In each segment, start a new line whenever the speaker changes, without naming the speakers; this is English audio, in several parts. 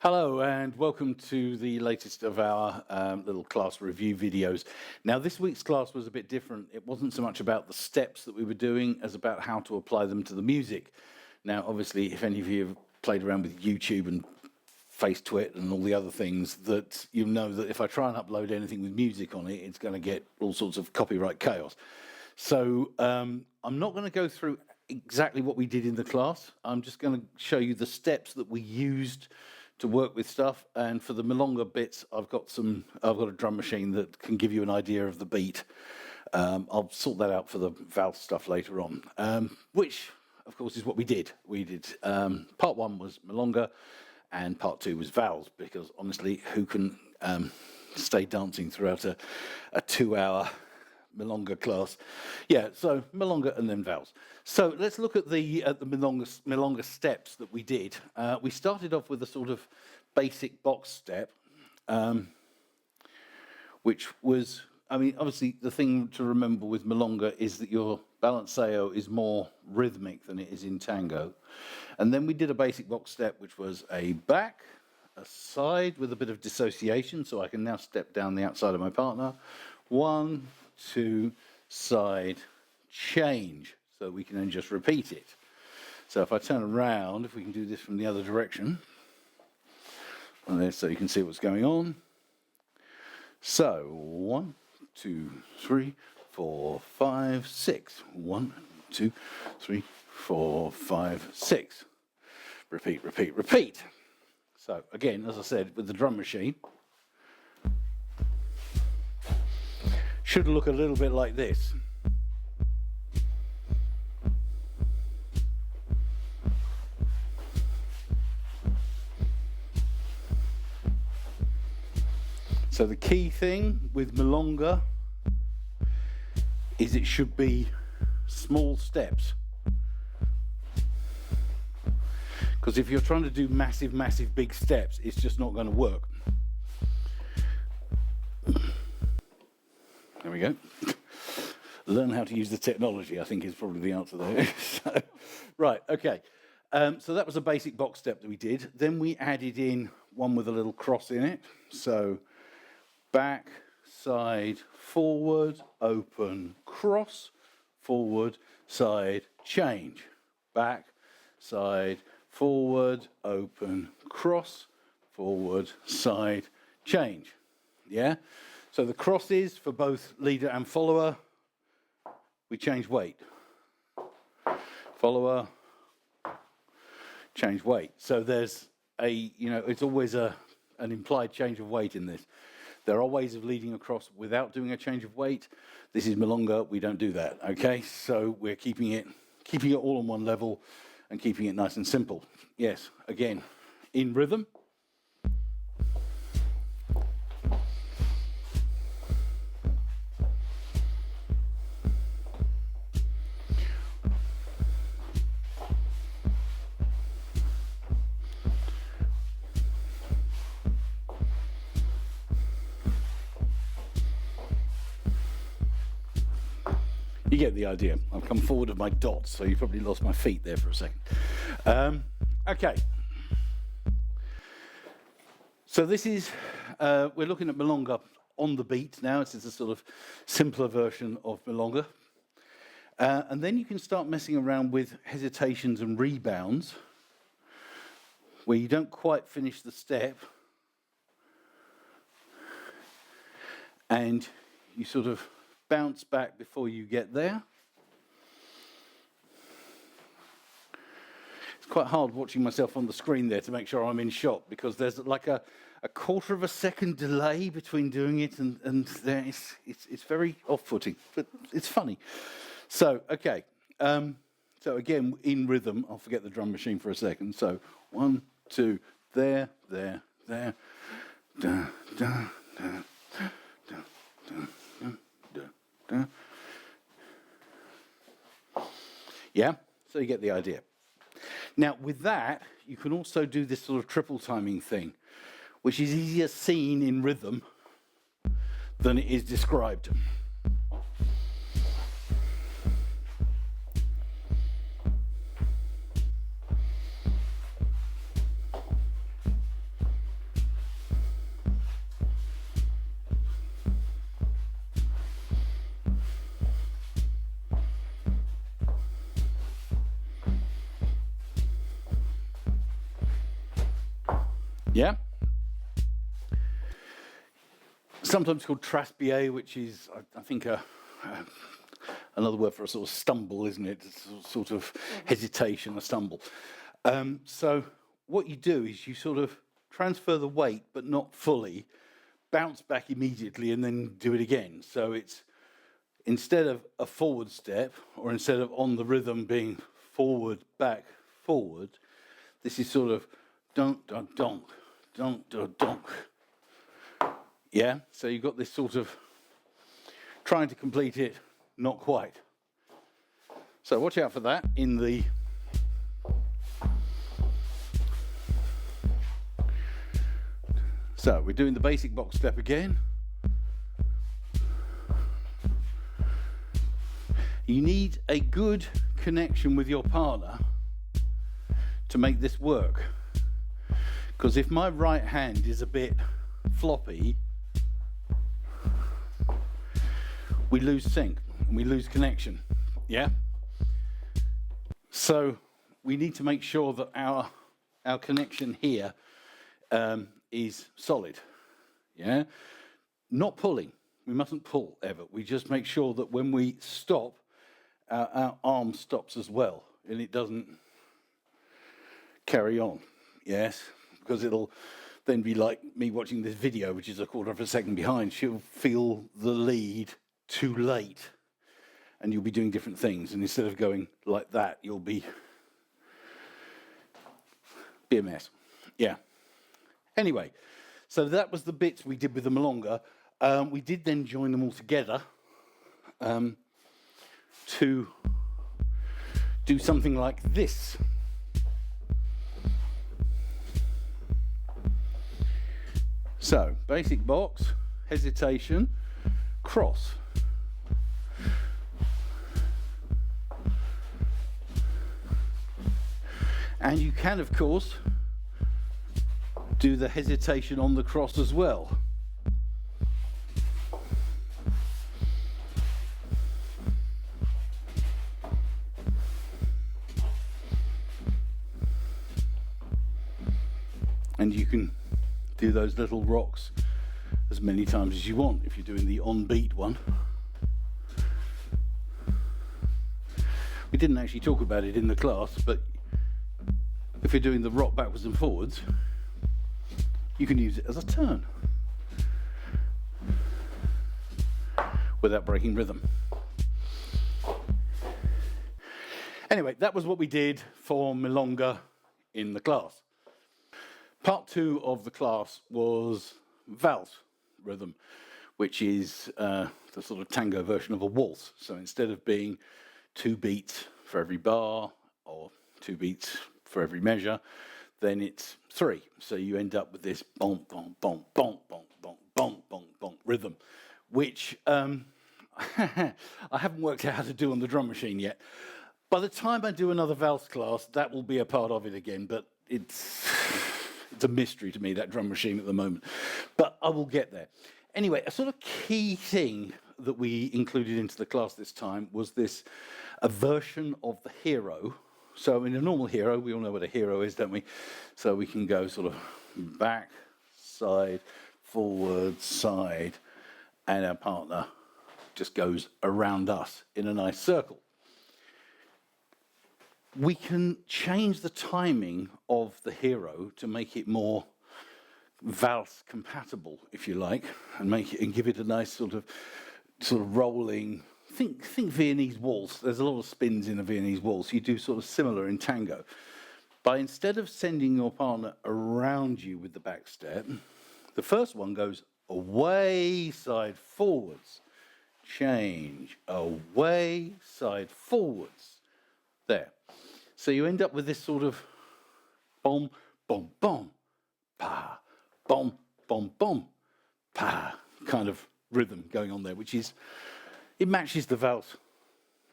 Hello and welcome to the latest of our little class review videos. Now this week's class was a bit different. It wasn't so much about the steps that we were doing as about how to apply them to the music. Now obviously if any of you have played around with YouTube and FaceTwit and all the other things, that you know that if I try and upload anything with music on it, it's going to get all sorts of copyright chaos. So I'm not going to go through exactly what we did in the class. I'm just going to show you the steps that we used to work with stuff, and for the Milonga bits, I've got a drum machine that can give you an idea of the beat. I'll sort that out for the Vals stuff later on, which of course is what we did. We did part one was Milonga, and part two was Vals, because honestly, who can stay dancing throughout a 2-hour Milonga class? Yeah, so Milonga and then Vals. So let's look at the Milonga steps that we did. We started off with a sort of basic box step, which was, I mean, obviously the thing to remember with Milonga is that your balanceo is more rhythmic than it is in tango. And then we did a basic box step, which was a back, a side with a bit of dissociation, so I can now step down the outside of my partner. 1, 2, side, change, so we can then just repeat it. So if I turn around, if we can do this from the other direction, so you can see what's going on. So 1, 2, 3, 4, 5, 6. 1, 2, 3, 4, 5, 6. Repeat, repeat, repeat. So again, as I said, with the drum machine, should look a little bit like this. So the key thing with Milonga is it should be small steps. Because if you're trying to do massive, massive big steps, it's just not going to work. There we go. Learn how to use the technology, I think, is probably the answer there. So, right, okay. So that was a basic box step that we did. Then we added in one with a little cross in it. So back, side, forward, open, cross, forward, side, change. Back, side, forward, open, cross, forward, side, change. Yeah? So the crosses for both leader and follower, we change weight. Follower, change weight. So there's it's always an implied change of weight in this. There are ways of leading across without doing a change of weight. This is Milonga, we don't do that, okay? So we're keeping it all on one level and keeping it nice and simple. Yes, again, in rhythm. You get the idea. I've come forward with my dots, so you probably lost my feet there for a second. Okay. So this is, we're looking at Milonga on the beat now. This is a sort of simpler version of Milonga. And then you can start messing around with hesitations and rebounds, where you don't quite finish the step, and you sort of bounce back before you get there. It's quite hard watching myself on the screen there to make sure I'm in shot, because there's like a quarter of a second delay between doing it and there it's very off-putting, but it's funny. So, okay. So again, in rhythm, I'll forget the drum machine for a second. So 1, 2, there, there, there. Da, da, da, da, da, da. Yeah, so you get the idea. Now, with that, you can also do this sort of triple timing thing, which is easier seen in rhythm than it is described. Yeah? Sometimes called traspié, which is, I think, another word for a sort of stumble, isn't it? It's a sort of hesitation, a stumble. So what you do is you sort of transfer the weight, but not fully, bounce back immediately, and then do it again. So it's instead of a forward step, or instead of on the rhythm being forward, back, forward, this is sort of donk, donk, donk, donk, donk, donk. Yeah? So you've got this sort of trying to complete it, not quite. So watch out for that in the So we're doing the basic box step again. You need a good connection with your partner to make this work. Because if my right hand is a bit floppy, we lose sync and we lose connection. Yeah? So we need to make sure that our connection here is solid. Yeah? Not pulling. We mustn't pull ever. We just make sure that when we stop, our arm stops as well, and it doesn't carry on. Yes? Because it'll then be like me watching this video, which is a quarter of a second behind. She'll feel the lead too late, and you'll be doing different things. And instead of going like that, you'll be a mess. Yeah. Anyway, so that was the bits we did with the Milonga. We did then join them all together to do something like this. So, basic box, hesitation, cross. And you can, of course, do the hesitation on the cross as well. And you can do those little rocks as many times as you want if you're doing the on-beat one. We didn't actually talk about it in the class, but if you're doing the rock backwards and forwards, you can use it as a turn without breaking rhythm. Anyway, that was what we did for Milonga in the class. Part 2 of the class was Vals rhythm, which is the sort of tango version of a waltz. So instead of being 2 beats for every bar or 2 beats for every measure, then it's 3. So you end up with this bonk, bonk, bonk, bonk, bonk, bonk, bonk, bonk, bonk rhythm, which I haven't worked out how to do on the drum machine yet. By the time I do another Vals class, that will be a part of it again, but it's a mystery to me, that drum machine at the moment. But I will get there. Anyway, a sort of key thing that we included into the class this time was a version of the hero. So in a normal hero, we all know what a hero is, don't we? So we can go sort of back, side, forward, side, and our partner just goes around us in a nice circle. We can change the timing of the hero to make it more Vals compatible, if you like, and give it a nice sort of rolling. Think Viennese waltz. There's a lot of spins in a Viennese waltz. You do sort of similar in tango. But instead of sending your partner around you with the back step, the first one goes away, side, forwards. Change, away, side, forwards. There. So you end up with this sort of bom, bom, bom, pa, bom, bom, bom, pa kind of rhythm going on there, which is, it matches the Vals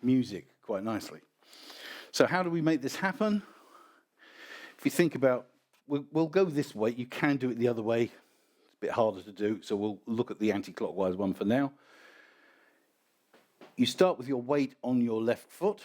music quite nicely. So how do we make this happen? If you think about, we'll go this way. You can do it the other way. It's a bit harder to do, so we'll look at the anti-clockwise one for now. You start with your weight on your left foot,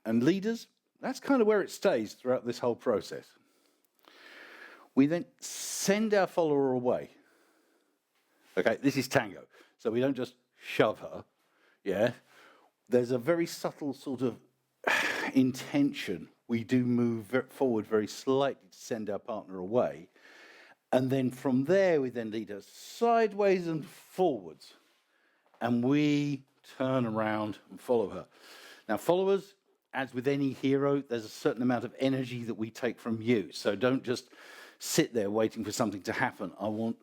and leaders, that's kind of where it stays throughout this whole process. We then send our follower away. Okay, this is tango. So we don't just shove her, yeah? There's a very subtle sort of intention. We do move forward very slightly to send our partner away. And then from there, we then lead her sideways and forwards. And we turn around and follow her. Now, followers, as with any hero, there's a certain amount of energy that we take from you. So don't just sit there waiting for something to happen. I want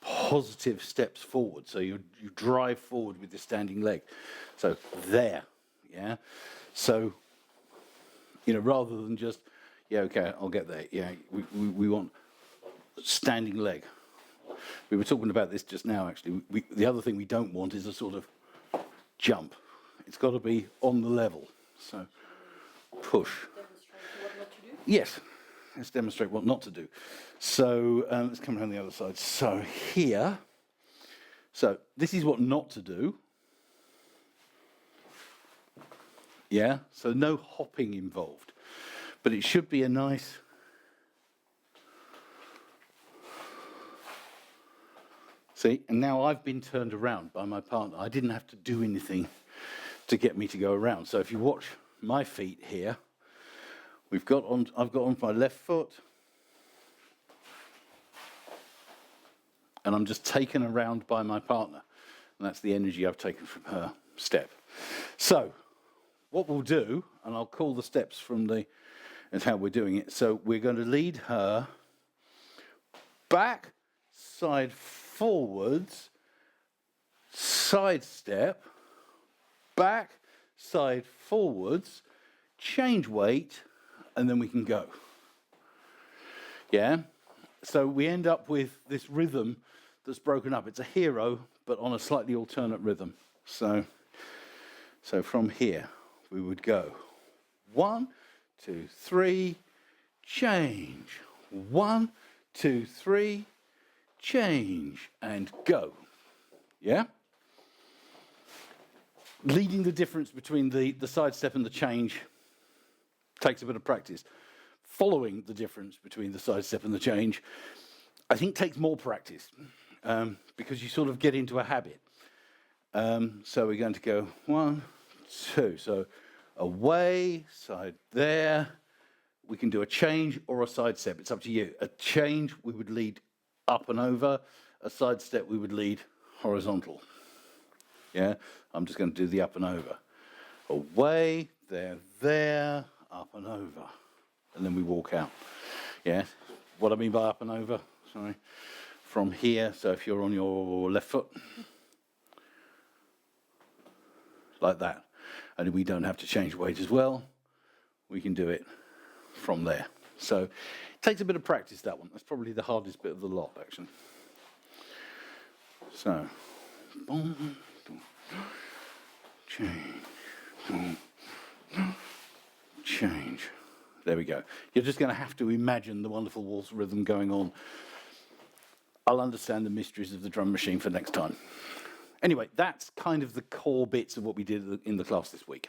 positive steps forward. So you drive forward with your standing leg. So there, yeah? So, rather than just, yeah, okay, I'll get there. Yeah, we want standing leg. We were talking about this just now, actually. The other thing we don't want is a sort of jump. It's got to be on the level. So push.
Demonstrate what not to do?
Yes, let's demonstrate what not to do. So let's come around the other side. So here, so this is what not to do. Yeah, so no hopping involved. But it should be a nice... See, and now I've been turned around by my partner. I didn't have to do anything to get me to go around. So if you watch my feet here, I've got on my left foot, and I'm just taken around by my partner. And that's the energy I've taken from her step. So what we'll do, and I'll call the steps as how we're doing it. So we're going to lead her back, side, forwards, side step, back, side, forwards, change weight, and then we can go. Yeah? So we end up with this rhythm that's broken up. It's a hero, but on a slightly alternate rhythm. So from here, we would go 1, 2, 3, change. 1, 2, 3, change, and go. Yeah? Leading the difference between the side step and the change takes a bit of practice. Following the difference between the side step and the change, I think takes more practice because you sort of get into a habit. So we're going to go 1, 2. So away, side there. We can do a change or a side step. It's up to you. A change, we would lead up and over. A side step, we would lead horizontal. Yeah, I'm just going to do the up and over. Away, there, up and over. And then we walk out. Yeah, what I mean by up and over, sorry. From here, so if you're on your left foot, like that. And we don't have to change weight as well. We can do it from there. So it takes a bit of practice, that one. That's probably the hardest bit of the lot, actually. So, boom, boom, change, boom, change. There we go. You're just going to have to imagine the wonderful waltz rhythm going on. I'll understand the mysteries of the drum machine for next time. Anyway, that's kind of the core bits of what we did in the class this week.